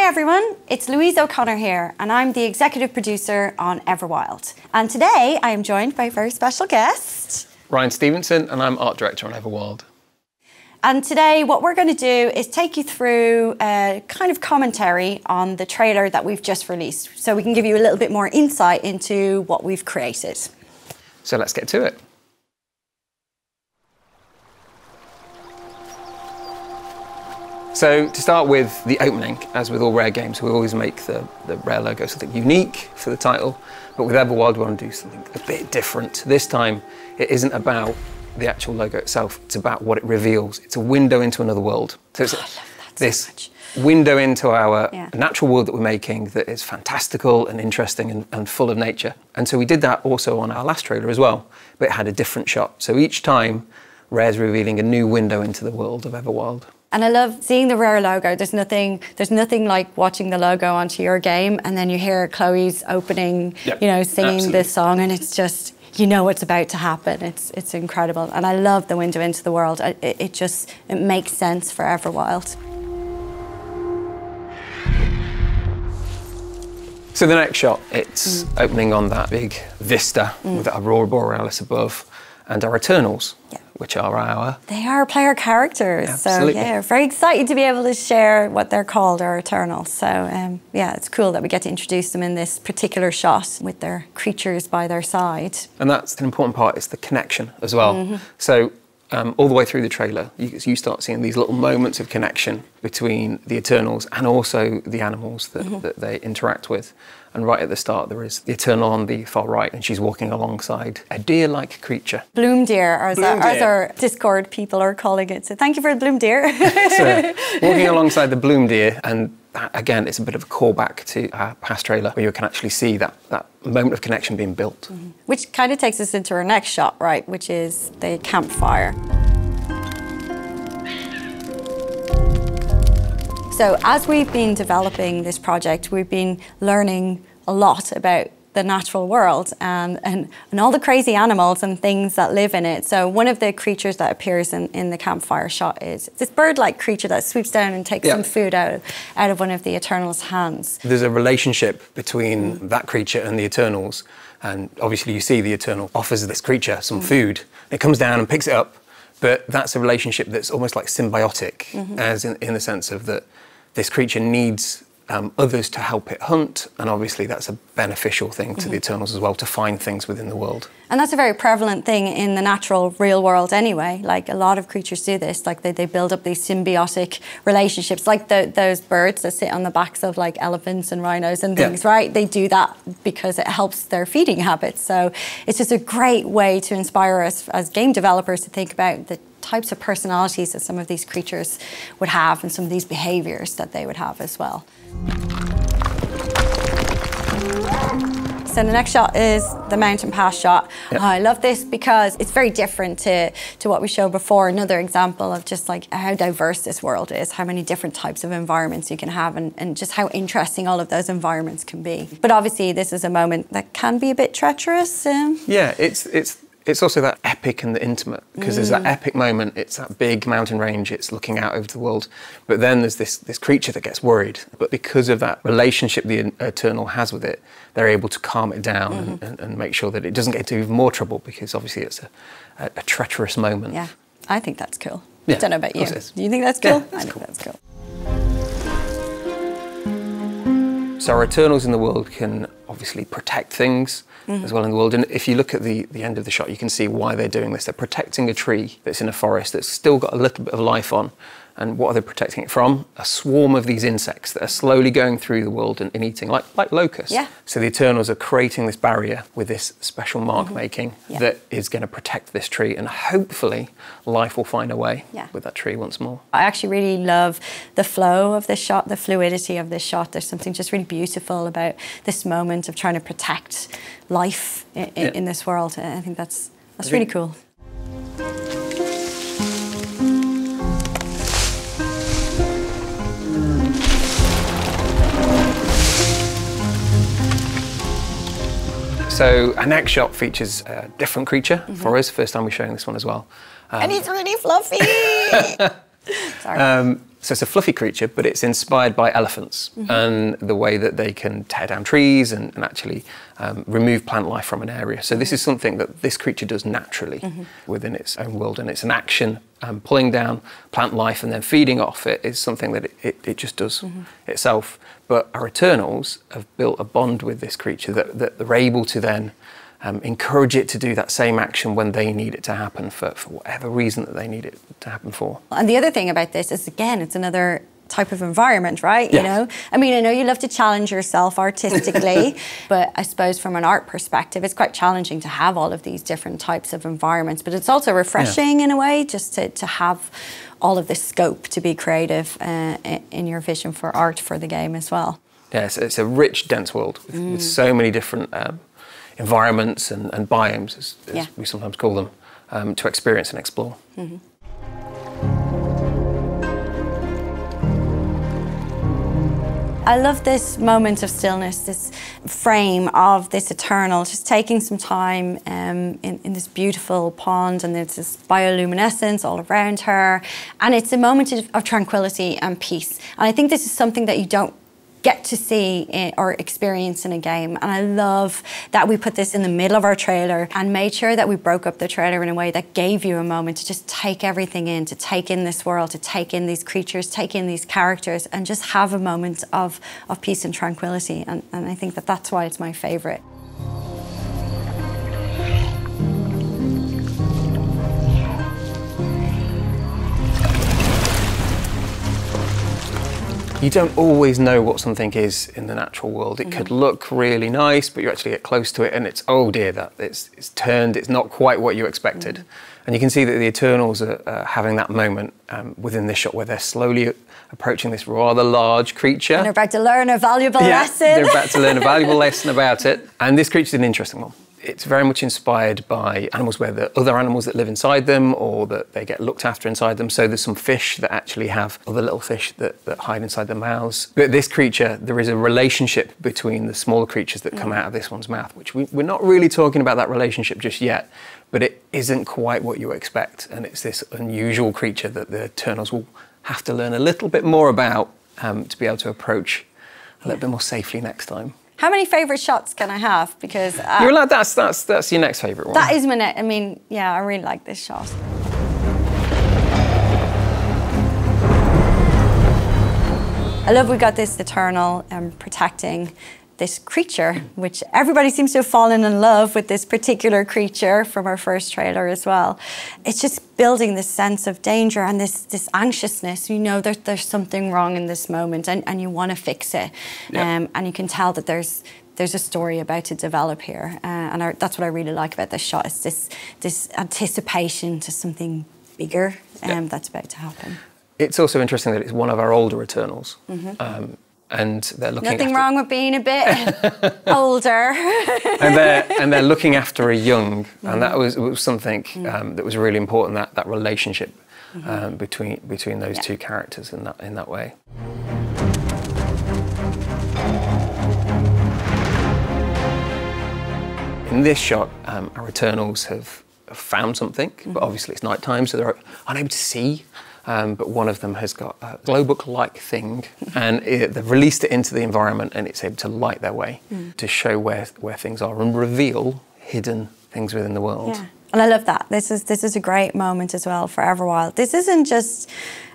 everyone, it's Louise O'Connor here, and I'm the executive producer on Everwild. And today I am joined by a very special guest, Ryan Stevenson, and I'm art director on Everwild. And today what we're going to do is take you through a kind of commentary on the trailer that we've just released, so we can give you a little bit more insight into what we've created. So let's get to it. So to start with the opening, as with all Rare games, we always make the Rare logo something unique for the title, but with Everwild we want to do something a bit different. This time it isn't about the actual logo itself, it's about what it reveals. It's a window into another world. So it's this window into our natural world that we're making that is fantastical and interesting and full of nature. And so we did that also on our last trailer as well, but it had a different shot. So each time Rare's revealing a new window into the world of Everwild. And I love seeing the Rare logo. There's nothing like watching the logo onto your game and then you hear Chloe's opening, singing this song, and it's just, you know what's about to happen. It's incredible. And I love the window into the world. It makes sense for Everwild. So the next shot, it's opening on that big vista with that Aurora Borealis above and our Eternals. Which are our... They are player characters. Absolutely. So yeah, very excited to be able to share what they're called, our Eternals. So yeah, it's cool that we get to introduce them in this particular shot with their creatures by their side. And that's an important part, it's the connection as well. So all the way through the trailer, you start seeing these little moments of connection between the Eternals and also the animals that they interact with. And right at the start, there is the Eternal on the far right, and she's walking alongside a deer-like creature. Bloom deer, as our Discord people are calling it. So thank you for the bloom deer. So, walking alongside the bloom deer, and that, again, it's a bit of a callback to our past trailer, where you can actually see that moment of connection being built. Which kind of takes us into our next shot, right, which is the campfire. So as we've been developing this project, we've been learning a lot about the natural world and all the crazy animals and things that live in it. So one of the creatures that appears in the campfire shot is this bird-like creature that swoops down and takes some food out of one of the Eternals' hands. There's a relationship between that creature and the Eternals, and obviously you see the Eternal offers this creature some food. It comes down and picks it up, but that's a relationship that's almost like symbiotic, as in the sense of that this creature needs others to help it hunt, and obviously that's a beneficial thing to the Eternals as well, to find things within the world. And that's a very prevalent thing in the natural real world anyway. Like, a lot of creatures do this, like they build up these symbiotic relationships, like those birds that sit on the backs of like elephants and rhinos and things, right? They do that because it helps their feeding habits. So it's just a great way to inspire us as game developers to think about the types of personalities that some of these creatures would have and some of these behaviours that they would have as well. So the next shot is the mountain pass shot. I love this because it's very different to what we showed before. Another example of just like how diverse this world is, how many different types of environments you can have, and just how interesting all of those environments can be. But obviously this is a moment that can be a bit treacherous. Yeah, it's also that epic and the intimate, because there's that epic moment, it's that big mountain range, it's looking out over the world, but then there's this creature that gets worried. But because of that relationship the Eternal has with it, they're able to calm it down and make sure that it doesn't get into even more trouble, because obviously it's a treacherous moment. Yeah, I think that's cool. Yeah, I don't know about you. Do you think that's cool? Yeah, I think that's cool. So our Eternals in the world can obviously protect things as well in the world. And if you look at the end of the shot, you can see why they're doing this. They're protecting a tree that's in a forest that's still got a little bit of life on. And what are they protecting it from? A swarm of these insects that are slowly going through the world and eating, like locusts. Yeah. So the Eternals are creating this barrier with this special mark making that is going to protect this tree, and hopefully life will find a way with that tree once more. I actually really love the flow of this shot, the fluidity of this shot. There's something just really beautiful about this moment of trying to protect life in this world. I think that's really cool. So our next shot features a different creature for us. First time we're showing this one as well. And he's really fluffy. Sorry. So it's a fluffy creature, but it's inspired by elephants and the way that they can tear down trees and actually remove plant life from an area. So this is something that this creature does naturally within its own world, and it's an action. Pulling down plant life and then feeding off it is something that it just does itself. But our Eternals have built a bond with this creature that they're able to then encourage it to do that same action when they need it to happen for whatever reason that they need it to happen for. And the other thing about this is, again, it's another type of environment, right? Yes. You know, I mean, I know you love to challenge yourself artistically, but I suppose from an art perspective, it's quite challenging to have all of these different types of environments, but it's also refreshing in a way, just to have all of this scope to be creative in your vision for art for the game as well. Yes, it's a rich, dense world with so many different environments and biomes, as we sometimes call them, to experience and explore. I love this moment of stillness, this frame of this Eternal, just taking some time in this beautiful pond, and there's this bioluminescence all around her, and it's a moment of tranquility and peace. And I think this is something that you don't get to see or experience in a game, and I love that we put this in the middle of our trailer and made sure that we broke up the trailer in a way that gave you a moment to just take everything in, to take in this world, to take in these creatures, take in these characters, and just have a moment of peace and tranquility. And I think that that's why it's my favourite. You don't always know what something is in the natural world. It could look really nice, but you actually get close to it and it's, oh dear, that it's turned, it's not quite what you expected. And you can see that the Eternals are having that moment within this shot where they're slowly approaching this rather large creature. And they're about to learn a valuable lesson. They're about to learn a valuable lesson about it. And this creature's an interesting one. It's very much inspired by animals where there are other animals that live inside them or that they get looked after inside them. So there's some fish that actually have other little fish that hide inside their mouths. But this creature, there is a relationship between the smaller creatures that come out of this one's mouth, which we're not really talking about that relationship just yet, but it isn't quite what you expect. And it's this unusual creature that the Eternals will have to learn a little bit more about to be able to approach a little bit more safely next time. How many favourite shots can I have? Because you're allowed. That's your next favourite one. That is my next. I mean, yeah, I really like this shot. I love we got this Eternal protecting this creature, which everybody seems to have fallen in love with this particular creature from our first trailer as well. It's just building this sense of danger and this anxiousness. You know there's something wrong in this moment and you want to fix it. And you can tell that there's a story about to develop here. That's what I really like about this shot, is this anticipation to something bigger that's about to happen. It's also interesting that it's one of our older Eternals. And they're looking Nothing wrong with being a bit older. and they're looking after a young, and that was something that was really important, that relationship between those two characters in that way. In this shot, our Eternals have found something, but obviously it's night time, so they're unable to see. But one of them has got a glow book-like thing, and they've released it into the environment, and it's able to light their way to show where things are and reveal hidden things within the world. Yeah. And I love that. This is a great moment as well for Everwild. This isn't just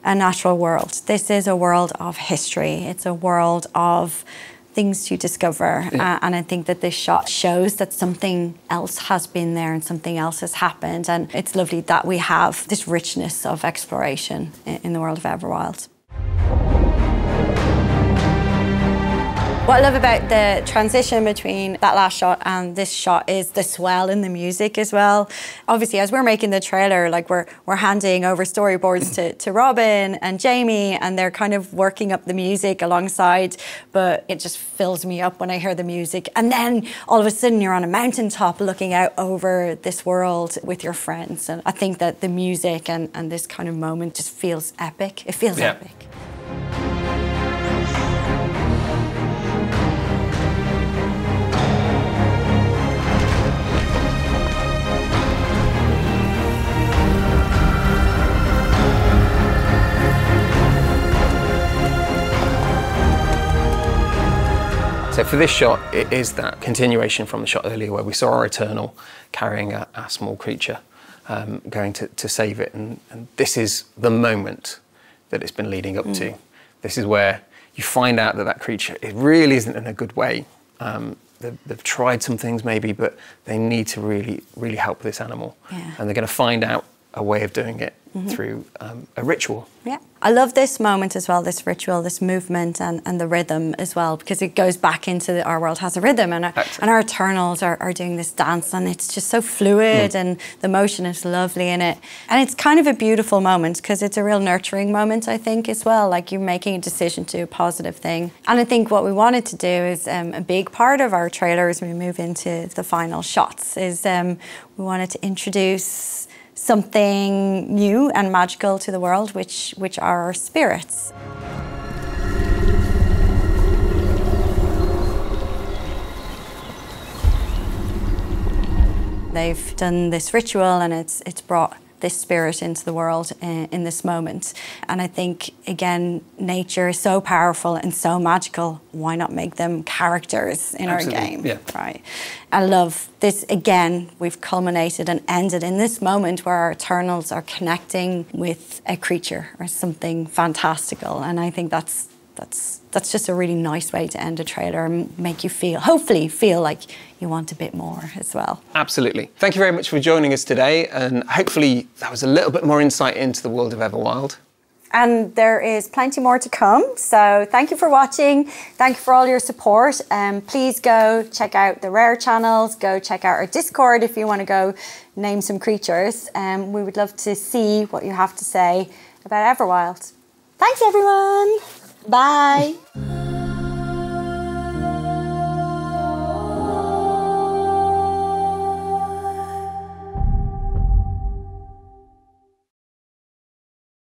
a natural world. This is a world of history. It's a world of things to discover, and I think that this shot shows that something else has been there and something else has happened, and it's lovely that we have this richness of exploration in the world of Everwild. What I love about the transition between that last shot and this shot is the swell in the music as well. Obviously, as we're making the trailer, like we're handing over storyboards to Robin and Jamie, and they're kind of working up the music alongside, but it just fills me up when I hear the music. And then all of a sudden you're on a mountaintop looking out over this world with your friends. And I think that the music and this kind of moment just feels epic. It feels epic. So for this shot, it is that continuation from the shot earlier where we saw our Eternal carrying a small creature, going to save it. And this is the moment that it's been leading up to. This is where you find out that creature, it really isn't in a good way. They've tried some things maybe, but they need to really, really help this animal. Yeah. And they're going to find out a way of doing it through a ritual. Yeah, I love this moment as well, this ritual, this movement and the rhythm as well, because it goes back into our world has a rhythm, and our Eternals are doing this dance, and it's just so fluid and the motion is lovely in it. And it's kind of a beautiful moment because it's a real nurturing moment, I think, as well, like you're making a decision to do a positive thing. And I think what we wanted to do is a big part of our trailer as we move into the final shots is we wanted to introduce something new and magical to the world, which are our spirits. They've done this ritual and it's brought this spirit into the world in this moment. And I think, again, nature is so powerful and so magical. Why not make them characters in our game? Yeah. Right. I love this. Again, we've culminated and ended in this moment where our Eternals are connecting with a creature or something fantastical. And I think that's just a really nice way to end a trailer and make you hopefully feel like you want a bit more as well. Absolutely. Thank you very much for joining us today, and hopefully that was a little bit more insight into the world of Everwild. And there is plenty more to come, so thank you for watching. Thank you for all your support. Please go check out the Rare channels, go check out our Discord if you want to go name some creatures. We would love to see what you have to say about Everwild. Thanks everyone. Bye.